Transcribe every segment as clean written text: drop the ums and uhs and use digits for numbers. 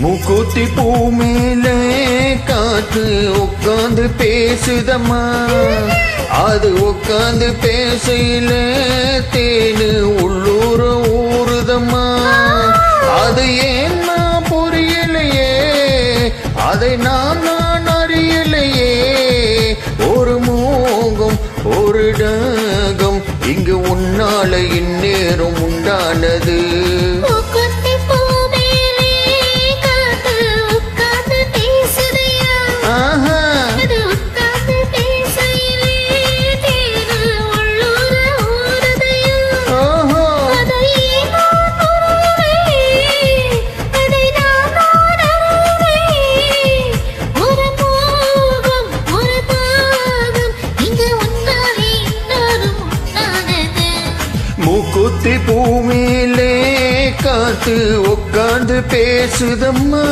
மூக்குத்தி பூ மேலே காத்து உட்காந்து பேசுதம்மா, அது உட்காந்து பேசையில தேனு உள்ளூர ஊறுதம்மா. அது ஏன்னா புரியலையே, அதை நான் அறியலையே. ஒரு மோகம் ஒரு டாகம் இங்கு உன்னால இந்நேரம் உண்டானது. மூக்குத்தி பூ மேலே காத்து உட்கார்ந்து பேசுதம்மா.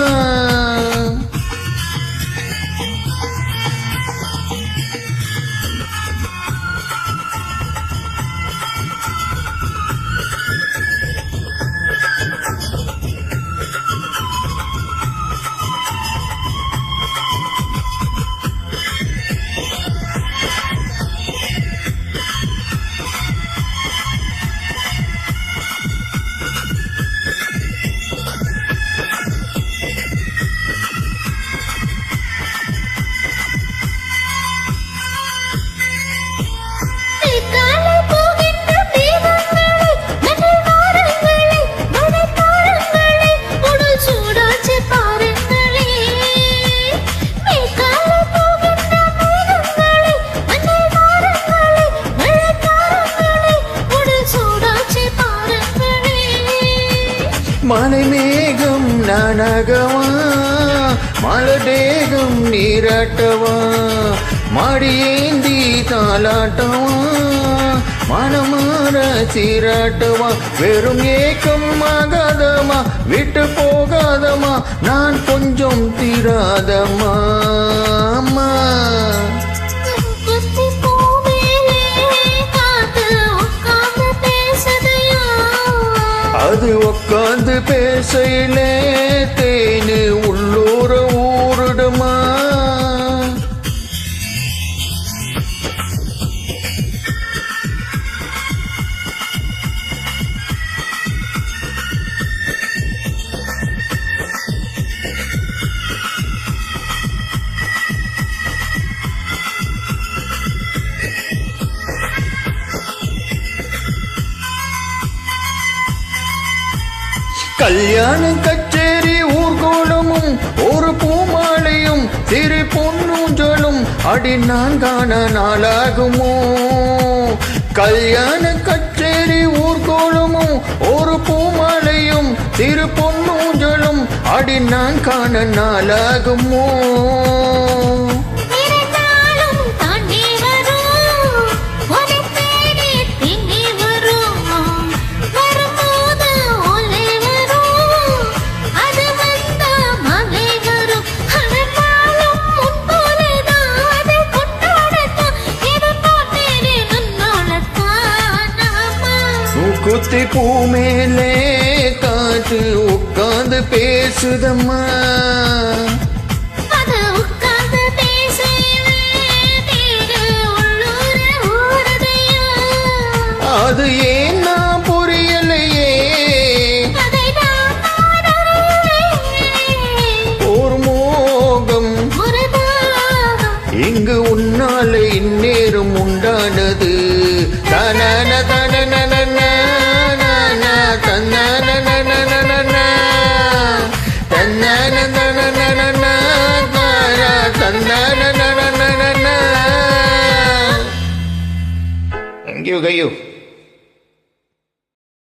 மலை மேகம் நானாகவா, மலடேகம் நீராட்டவா, மடியேந்தி தாலாட்டவா, மனமாற சீராட்டவா. வெறும் ஏக்கம் ஆகாதமா, விட்டு போகாதமா, நான் கொஞ்சம் தீராதமா. அது உட்காந்து பேசையிலே தேனு உள்ளூர ஊருடுமா. கல்யாண கச்சேரி ஊர்கோலமும் ஒரு பூமாலையும் சிறு பொன்னூஞ்சலும் அடி நான் காண நாளாகுமோ. கல்யாண கச்சேரி ஊர்கோலமும் ஒரு பூமாலையும் சிறு பொன்னூஞ்சலும் அடி நான் காண நாளாகுமோ. மூக்குத்தி பூ மேலே காத்து உட்கார்ந்து பேசுதம்மா, அது உட்கார்ந்து பேசையிலே தேனு உள்ளூர ஊறுதையா. அது ஏன் நான் புரியலையே, அதை நான் அறியலையே. ஒரு மோகம் ஒரு தாகம் இங்கு உன்னால இந்நேரம் உண்டானது. தனன தனன Thank you, Gayu.